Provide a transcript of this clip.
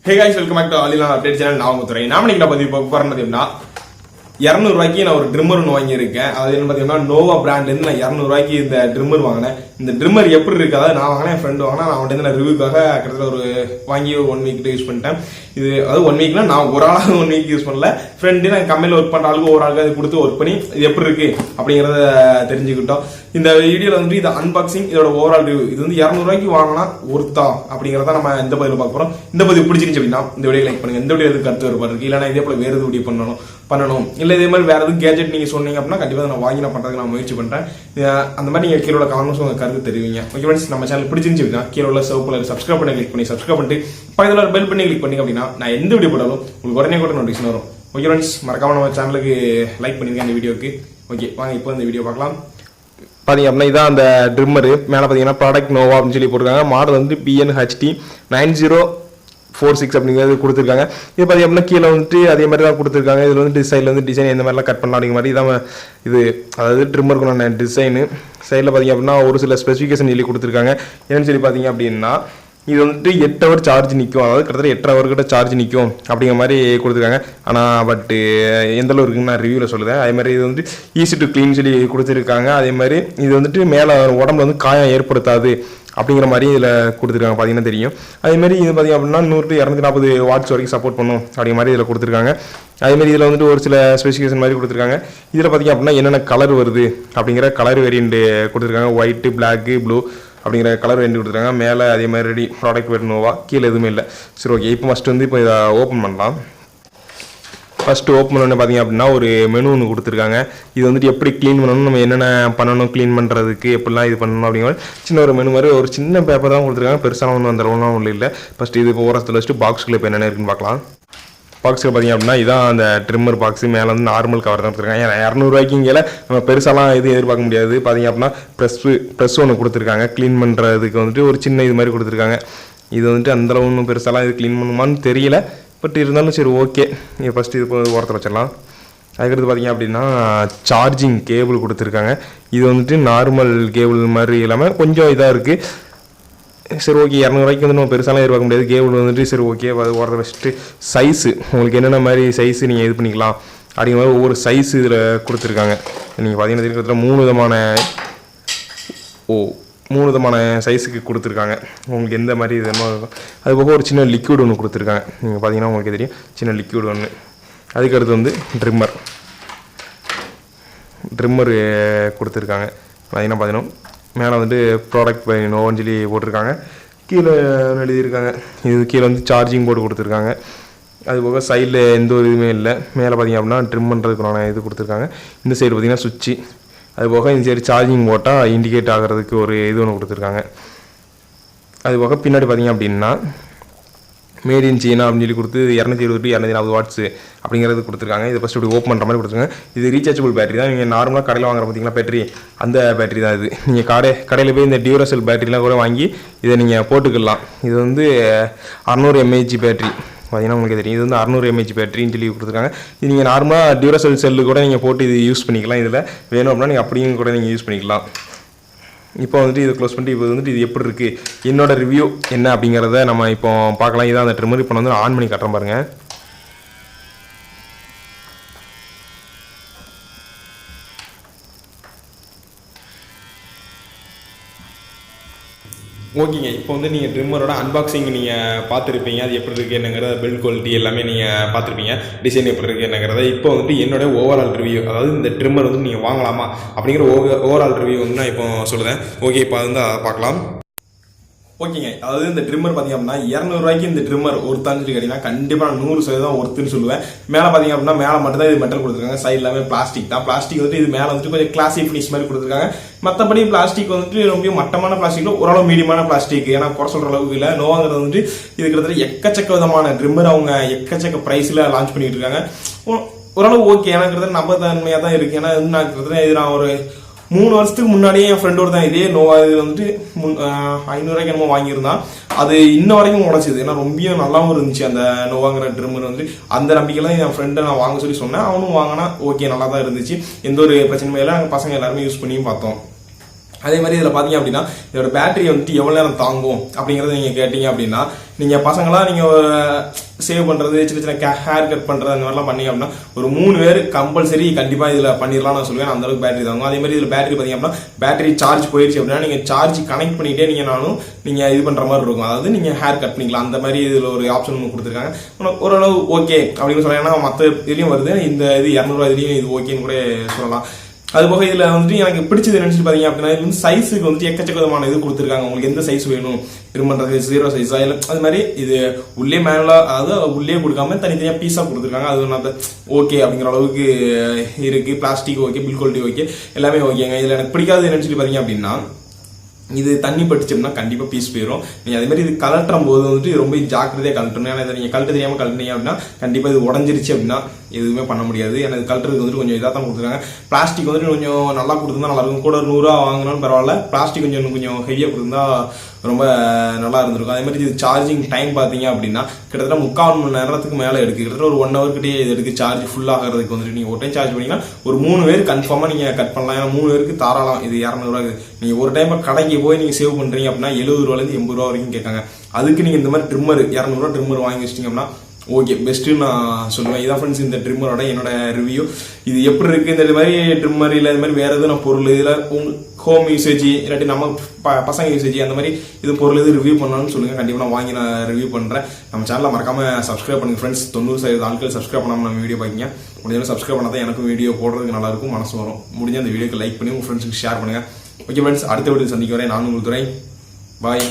Hey guys, welcome back to all.update channel. நான் உங்க துறை. நாம இன்னைக்கு பதிவு பார்க்க போறது என்னன்னா 200 ரூபாய்க்கு நான் ஒரு ட்ரிம்மர் ஒன்று வாங்கியிருக்கேன். அது என்ன பார்த்தீங்கன்னா நோவா பிராண்ட்லேருந்து நான் 200 ரூபாய்க்கு இந்த ட்ரிம்மர் வாங்கினேன். இந்த ட்ரிம்மர் எப்படி இருக்கு, அதாவது நான் வாங்கினேன், என் ஃப்ரெண்டு வாங்கினா, நான் அவன்கிட்ட நான் ரிவ்யூக்காக கிட்டத்தட்ட ஒரு வாங்கி 1 வீக் யூஸ் பண்ணிட்டேன். இது அது 1 வீக்னா நான் ஒரு ஆளாக 1 வீக் யூஸ் பண்ணல, ஃப்ரெண்டு நான் கம்பெனியில் ஒர்க் பண்ணுற ஆளுக்கு ஒரு ஆளுக்கு அது கொடுத்து ஒர்க் பண்ணி இது எப்படி இருக்கு அப்படிங்கிறத தெரிஞ்சுக்கிட்டோம். இந்த வீடியோவில் வந்துட்டு இது அன்பாக்சிங், இதோட ஓவரால் ரிவ்யூ. இது வந்து 200 ரூபாய்க்கு வாங்கினா ஒருத்தா அப்படிங்கிறத நம்ம இந்த பதிவில் பார்க்க போகிறோம். இந்த பதிவு பிடிச்சிருந்துச்சு அப்படின்னா இந்த வீடியோ லைக் பண்ணுங்க. இந்த வீடியோ எதுக்கு கருத்து வேறுபாடு இருக்கு, இல்லைனா இதே போல வேறு எது வீடியோ பண்ணணும் இல்லை இதே மாதிரி வேற எதுவும் கேஜெட் நீங்க சொன்னீங்க அப்படின்னா கண்டிப்பாக நான் வாங்கி நான் பண்றதுக்கு நான் முயற்சி பண்றேன். அந்த மாதிரி நீங்க கீழே உள்ள கமெண்ட்ஸ் உங்க கருத்து தெரிவிங்க. ஓகே ஃப்ரெண்ட்ஸ், நம்ம சேனல் பிடிச்சிருந்துச்சு அப்படின்னா கீழே உள்ள சிவப்புல சப்ஸ்கிரைப் பண்ணி கிளிக் பண்ணி சப்ஸ்கிரைப் பண்ணிட்டு பக்கத்துல பெல் பண்ணி கிளிக் பண்ணி அப்படின்னா நான் எந்த வீடியோ போட்டாலும் உங்களுக்கு உடனே கூட நோட்டிஃபிகேஷன் வரும். ஓகே ஃப்ரெண்ட்ஸ், மறக்காம நம்ம சேனலுக்கு லைக் பண்ணிருக்கேன் இந்த வீடியோக்கு. ஓகே வாங்க இப்போ இந்த வீடியோ பார்க்கலாம். பாத்தீங்க அப்படின்னா இதான் அந்த ட்ரிம்மர். மேலே பார்த்தீங்கன்னா ப்ராடக்ட் நோவா அப்படின்னு சொல்லி போட்டிருக்காங்க. மாடல் வந்து PNHT 9046 அப்படிங்கிறது கொடுத்துருக்காங்க. இது பார்த்தீங்க அப்படின்னா கீழே வந்துட்டு அதே மாதிரி தான் கொடுத்துருக்காங்க. இதில் வந்து சைடில் வந்து டிசைன் எந்த மாதிரிலாம் கட் பண்ணலாம் அப்படிங்கிற மாதிரி இதான் இது, அதாவது ட்ரிம்மருக்குள்ள டிசைனு. சைடில் பார்த்தீங்க அப்படின்னா ஒரு சில ஸ்பெசிஃபிகேஷன் சொல்லி கொடுத்துருக்காங்க. என்னன்னு சொல்லி பார்த்தீங்க அப்படின்னா இது வந்துட்டு 8 ஹவர் சார்ஜ் நிற்கும், அதாவது கிட்டத்தட்ட 8 ஹவர் கிட்ட சார்ஜ் நிற்கும் அப்படிங்கிற மாதிரி கொடுத்துருக்காங்க. ஆனால் பட் எந்த அளவு இருக்குன்னு நான் ரிவ்யூவில் சொல்லுவேன். அதே மாதிரி இது வந்து ஈஸி டு க்ளீன் சொல்லி கொடுத்துருக்காங்க. அதே மாதிரி இது வந்துட்டு மேலே உடம்புல வந்து காயம் ஏற்படுத்தாது அப்படிங்கிற மாதிரி இதில் கொடுத்துருக்காங்க, பார்த்தீங்கன்னா தெரியும். அதேமாதிரி இது பார்த்திங்க அப்படின்னா 100 to 240 வாட்ஸ் வரைக்கும் சப்போர்ட் பண்ணும் அப்படிங்கிற மாதிரி இதில் கொடுத்துருக்காங்க. அதேமாதிரி இதில் வந்துட்டு ஒரு சில ஸ்பெசிஃபிகேஷன் மாதிரி கொடுத்துருக்காங்க. இதில் பார்த்திங்க அப்படின்னா என்னென்ன கலர் வருது அப்படிங்கிற கலர் வேரியண்ட் கொடுத்துருக்காங்க. ஒயிட்டு, பிளாக்கு, ப்ளூ அப்படிங்கிற கலர் வேண்டி கொடுத்துருக்காங்க. மேலே அதே மாதிரி ரெடி ப்ராடக்ட் வேறு நோவா, கீழே எதுவுமே இல்லை. சரி ஓகே, இப்போ ஃபஸ்ட்டு வந்து இப்போ இதை ஓப்பன் பண்ணலாம். ஃபஸ்ட்டு ஓப்பன் பண்ணி பார்த்தீங்க அப்படின்னா ஒரு மெனு ஒன்று கொடுத்துருக்காங்க. இது வந்துட்டு எப்படி க்ளீன் பண்ணணும், நம்ம என்னென்ன பண்ணணும் க்ளீன் பண்ணுறதுக்கு, எப்படிலாம் இது பண்ணணும் அப்படிங்கிற சின்ன ஒரு மெனு மாதிரி ஒரு சின்ன பேப்பர் தான் கொடுத்துருக்காங்க. பெருசாக ஒன்றும் அந்த ஒன்றும் ஒன்றும் இல்லை. ஃபஸ்ட்டு இது இப்போ ஓரத்தில் வச்சுட்டு பாக்ஸுக்குள்ளே இப்போ என்னென்ன இருக்குன்னு பார்க்கலாம். பாக்ஸில் பார்த்தீங்க அப்படின்னா இதான் அந்த ட்ரிம்மர் பாக்ஸு. மேலே வந்து நார்மல் கவர் தான் கொடுத்துருக்காங்க. ஏன்னா 200 ரூபாய்க்கு இங்கே நம்ம பெருசாலாம் எதுவும் எதிர்பார்க்க முடியாது. பார்த்தீங்க அப்படின்னா ப்ரெஸ் ஒன்று கொடுத்துருக்காங்க. க்ளீன் பண்ணுறதுக்கு வந்துட்டு ஒரு சின்ன இது மாதிரி கொடுத்துருக்காங்க. இது வந்துட்டு அந்தளவு ஒன்றும் பெருசாலாம் இது க்ளீன் பண்ணுமான்னு தெரியல, பட் இருந்தாலும் சரி ஓகே. ஃபஸ்ட்டு இது ஓரத்தில் வச்சிடலாம். அதுக்கடுத்து பார்த்திங்க அப்படின்னா சார்ஜிங் கேபிள் கொடுத்துருக்காங்க. இது வந்துட்டு நார்மல் கேபிள் மாதிரி இல்லாமல் கொஞ்சம் இதாக இருக்குது. சரி ஓகே, 200 ரூபாய்க்கு வந்து நம்ம பெருசாலாம் எதிர்பார்க்க முடியாது. கேபிள் வந்துட்டு சரி ஓகே. அது ஓரத்தில் வச்சுட்டு சைஸு உங்களுக்கு என்னென்ன மாதிரி சைஸு நீங்கள் இது பண்ணிக்கலாம் அப்படிங்கிற மாதிரி ஒவ்வொரு சைஸு இதில் கொடுத்துருக்காங்க. நீங்கள் பார்த்தீங்கன்னா இருக்கிறதுல 3 விதமான சைஸுக்கு கொடுத்துருக்காங்க. உங்களுக்கு எந்த மாதிரி இது என்ன இருக்கும். அது போக ஒரு சின்ன லிக்விட் ஒன்று கொடுத்துருக்காங்க. நீங்கள் பார்த்தீங்கன்னா உங்களுக்கு தெரியும், சின்ன லிக்விட் ஒன்று. அதுக்கடுத்து வந்து ட்ரிம்மர் கொடுத்துருக்காங்க. பார்த்தீங்கன்னா மேலே வந்துட்டு ப்ராடக்ட் பை நோன்னு சொல்லி போட்டிருக்காங்க. கீழே எழுதியிருக்காங்க. இது கீழே வந்து சார்ஜிங் போர்டு கொடுத்துருக்காங்க. அதுபோக சைடில் எந்த ஒரு இதுவுமே இல்லை. மேலே பார்த்தீங்க அப்படின்னா ட்ரிம் பண்ணுறதுக்கான இது கொடுத்துருக்காங்க. இந்த சைடு பார்த்தீங்கன்னா சுவிட்சு, அதுபோக இந்த சைடு சார்ஜிங் போட்டால் இண்டிகேட் ஆகிறதுக்கு ஒரு இது ஒன்று கொடுத்துருக்காங்க. அதுபோக பின்னாடி பார்த்தீங்க அப்படின்னா மேட் இன் சீனா அப்படின்னு சொல்லி கொடுத்து 220 to 240 வாட்ஸ் அப்படிங்கிறது கொடுத்துருக்காங்க. இதை ஃபஸ்ட்டு இப்படி ஓப்பன் பண்ணுற மாதிரி கொடுத்துருக்காங்க. இது ரீசார்ஜபிள் பேட்டரி தான். நீங்கள் நார்மலாக கடையில் வாங்குற பார்த்தீங்களா பேட்டரி, அந்த பேட்டரி தான் இது. நீங்கள் கடையில் போய் இந்த டியூரசெல் பேட்டரிலாம் கூட வாங்கி இதை நீங்கள் போட்டுக்கலாம். இது வந்து 600 mAh பேட்டரி. பார்த்தீங்கன்னா உங்களுக்கு தெரியும், இது வந்து 600 mAh பேட்டரின்னு சொல்லி கொடுத்துருக்காங்க. இது நீங்கள் நார்மலாக டியூரசெல் செல்லு கூட நீங்கள் போட்டு இது யூஸ் பண்ணிக்கலாம். இதில் வேணும் அப்படின்னா நீங்கள் அப்படியும் கூட நீங்கள் யூஸ் பண்ணிக்கலாம். இப்போ வந்துட்டு இதை க்ளோஸ் பண்ணிட்டு இப்போ வந்துட்டு இது எப்படி இருக்குது, என்னோட ரிவ்யூ என்ன அப்படிங்கிறத நம்ம இப்போ பார்க்கலாம். இதான் அந்த ட்ரிம்மர். இப்போ வந்து ஆன் பண்ணி காட்டுறேன் பாருங்கள். ஓகேங்க, இப்போ வந்து நீங்கள் ட்ரிம்மரோட அன்பாக்சிங் நீங்கள் பார்த்துருப்பீங்க. அது எப்படி இருக்குது என்னங்கிறத, பில்ட் குவாலிட்டி எல்லாமே நீங்கள் பார்த்துருப்பீங்க. டிசைன் எப்படி இருக்குது என்னங்கிறத. இப்போ வந்துட்டு என்னோட ஓவரால் ரிவ்யூ, அதாவது இந்த ட்ரிம்மர் வந்து நீங்கள் வாங்கலாமா அப்படிங்கிற ஓவரால் ரிவ்யூ வந்து நான் இப்போ சொல்லுவேன். ஓகே, இப்போ வந்து பார்க்கலாம். ஓகேங்க, அதாவது இந்த ட்ரிம்மர் பார்த்தீங்க அப்படின்னா 200 ரூபாய்க்கு இந்த ட்ரிம்மர் ஒருத்தான்னு சொல்லி கேட்டீங்கன்னா கண்டிப்பாக நான் 100% ஒருத்துன்னு சொல்லுவேன். மேலே பார்த்தீங்க அப்படின்னா மேலே மட்டும் தான் இது மெட்டல் கொடுத்துருக்காங்க. சைடு எல்லாமே பிளாஸ்டிக் தான். பிளாஸ்டிக் வந்துட்டு இது மேலே வந்துட்டு கொஞ்சம் கிளாசி ஃபினிஷ் மாதிரி கொடுத்துருக்காங்க. மற்றபடி பிளாஸ்டிக் வந்துட்டு ரொம்ப மட்டமான பிளாஸ்டிக்ல ஓரளவு மீடியமான பிளாஸ்டிக், ஏன்னா குறை சொல்ற அளவுக்கு இல்லை. நோவாங்கிறது வந்துட்டு இது கிட்டத்தட்ட எக்கச்சக்க விதமான ட்ரிம்மர் அவங்க எக்கச்சக்க ப்ரைஸில் லான்ச் பண்ணிட்டு இருக்காங்க. ஓரளவு ஓகே, ஏன்னா கிட்டத்தட்ட நம்பத்தன்மையாக தான் இருக்குது. ஏன்னா நான் கிட்டத்தட்ட இது நான் ஒரு 3 வருஷத்துக்கு முன்னாடியே என் ஃப்ரெண்டோட தான் இதே நோவா இது வந்துட்டு 500 ரூபாய்க்கு என்னமோ வாங்கியிருந்தான். அது இன்ன வரைக்கும் உடச்சிது. ஏன்னா ரொம்ப நல்லாவும் இருந்துச்சு அந்த நோவாங்கிற ட்ரிம்மர் வந்து. அந்த நம்பிக்கையில் என் ஃப்ரெண்டை நான் வாங்க சொல்லி சொன்னேன். அவனும் வாங்கினா ஓகே, நல்லா தான் இருந்துச்சு, எந்த ஒரு பிரச்சனையும் இல்லை. நாங்கள் பசங்க எல்லாருமே யூஸ் பண்ணியும் பார்த்தோம். அதே மாதிரி இதில் பார்த்தீங்க அப்படின்னா இதோட பேட்டரி வந்துட்டு எவ்வளோ நேரம் தாங்கும் அப்படிங்கிறத நீங்கள் கேட்டீங்க அப்படின்னா நீங்கள் பசங்களாம் நீங்கள் சேவ் பண்ணுறது சின்ன சின்ன ஹேர் கட் பண்ணுறது அந்த மாதிரிலாம் பண்ணீங்க அப்படின்னா ஒரு 3 பேர் கம்பல்சரி கண்டிப்பாக இதில் பண்ணிடலாம் நான் சொல்லுவேன். அந்த அளவுக்கு பேட்டரி தாங்கும். அதே மாதிரி இதில் பேட்டரி பார்த்தீங்க அப்படின்னா பேட்டரி சார்ஜ் போயிடுச்சு அப்படின்னா நீங்கள் சார்ஜ் கனெக்ட் பண்ணிகிட்டே நீங்கள் இது பண்ணுற மாதிரி இருக்கும். அதாவது நீங்கள் ஹேர் கட் பண்ணிக்கலாம். அந்த மாதிரி இதில் ஒரு ஆப்ஷன் ஒன்று கொடுத்துருக்காங்க. ஓரளவு ஓகே அப்படின்னு சொல்லலாம். ஏன்னா மற்ற இதுலையும் வருது, இந்த இது 200 இதுலையும் இது ஓகேன்னு கூட சொல்லலாம். அது போக இதில் வந்துட்டு எனக்கு பிடிச்சது நினைச்சிட்டு பார்த்தீங்க அப்படின்னா இது வந்து சைஸுக்கு வந்துட்டு எக்கச்சக்கமான இது கொடுத்துருக்காங்க. உங்களுக்கு எந்த சைஸ் வேணும் திரும்பன்றது 0 சைஸா இல்லை அது மாதிரி இது உள்ளே மேனுவலா, அதாவது உள்ளே கொடுக்காம தனித்தனியாக பீஸாக கொடுத்துருக்காங்க. அது நம்ம ஓகே அப்படிங்கிற அளவுக்கு இருக்கு. Plastic okay, bill quality okay, எல்லாமே ஓகேங்க. இதில் எனக்கு பிடிக்காது நினைச்சிட்டு பார்த்தீங்க அப்படின்னா இது தண்ணி பட்டுச்சோம்னா கண்டிப்பாக பீஸ் போயிடும். நீங்கள் அதே மாதிரி இது கலட்டுற போது வந்துட்டு ரொம்ப ஜாக்கிரதையாக கலட்டணும். ஏன்னா இதை நீங்கள் கலட்டு தெரியாமல் கலட்டினீங்க அப்படின்னா கண்டிப்பாக இது உடஞ்சிருச்சு அப்படின்னா எதுவுமே பண்ண முடியாது. ஏன்னா இது கலட்டுறதுக்கு வந்துட்டு கொஞ்சம் இதாக தான் கொடுத்துருக்காங்க. பிளாஸ்டிக் வந்துட்டு கொஞ்சம் நல்லா கொடுத்துருந்தா நல்லா இருக்கும். கூட 100 ரூபா வாங்கினாலும் பரவாயில்ல, பிளாஸ்டிக் கொஞ்சம் ஹெவியாக கொடுத்துருந்தா ரொம்ப நல்லா இருந்திருக்கும். அதே மாதிரி இது சார்ஜிங் டைம் பார்த்தீங்க அப்படின்னா கிட்டத்தட்ட 3/4 மணி நேரத்துக்கு மேலே எடுக்கு. கிட்டத்தட்ட ஒரு 1 ஹவர் கிட்டே இது எடுக்கு சார்ஜ் ஃபுல் ஆகிறதுக்கு. வந்துட்டு நீங்கள் ஒரு டைம் சார்ஜ் பண்ணிங்கன்னா ஒரு 3 பேர் கன்ஃபார்மாக நீங்கள் கட் பண்ணலாம். ஏன்னா 3 பேருக்கு தாராளம். இது 200 ரூபா. நீங்கள் ஒரு டைம் கடைக்கு போய் நீங்கள் சேவ் பண்ணுறீங்க அப்படின்னா 70 ரூபாலேருந்து 80 ரூபா வரைக்கும் கேட்காங்க. அதுக்கு நீங்கள் இந்த மாதிரி ட்ரிம்மர் 200 ரூபா ட்ரிம்மர் வாங்கி வச்சிட்டிங்க அப்படின்னா ஓகே பெஸ்ட்டுன்னு நான் சொல்லுவேன். இதான் ஃப்ரெண்ட்ஸ் இந்த ட்ரிம்மரோட என்னோட ரிவ்யூ. இது எப்படி இருக்குது இந்த மாதிரி ட்ரிம்மர் இல்லை இது மாதிரி வேறு எதுவும் நான் பொருள் இதில் ஹோம் யூசேஜ் இல்லாட்டி நம்ம பசங்க யூசேஜ் அந்த மாதிரி இது பொருள் எது ரிவ்யூ பண்ணணும்னு சொல்லுங்கள். கண்டிப்பாக நான் வாங்கி நான் ரிவ்யூ பண்ணுறேன். நம்ம சேனலில் மறக்காமல் சப்ஸ்கிரைப் பண்ணுங்கள் ஃப்ரெண்ட்ஸ். 90% ஆட்கள் சப்ஸ்கிரைப் பண்ணாமல் நம்ம வீடியோ பார்க்கிங்க. முடிஞ்சாலும் சப்ஸ்கிரைப் பண்ணால் தான் எனக்கும் வீடியோ போடுறதுக்கு நல்லாயிருக்கும், மனசு வரும். முடிஞ்ச அந்த வீடியோக்கு லைக் பண்ணி உங்கள் ஃப்ரெண்ட்ஸுக்கு ஷேர் பண்ணுங்கள். ஓகே ஃப்ரெண்ட்ஸ், அடுத்த வீடியோ சந்திக்க வரேன். நான் உங்களுக்கு துரை. பாய்.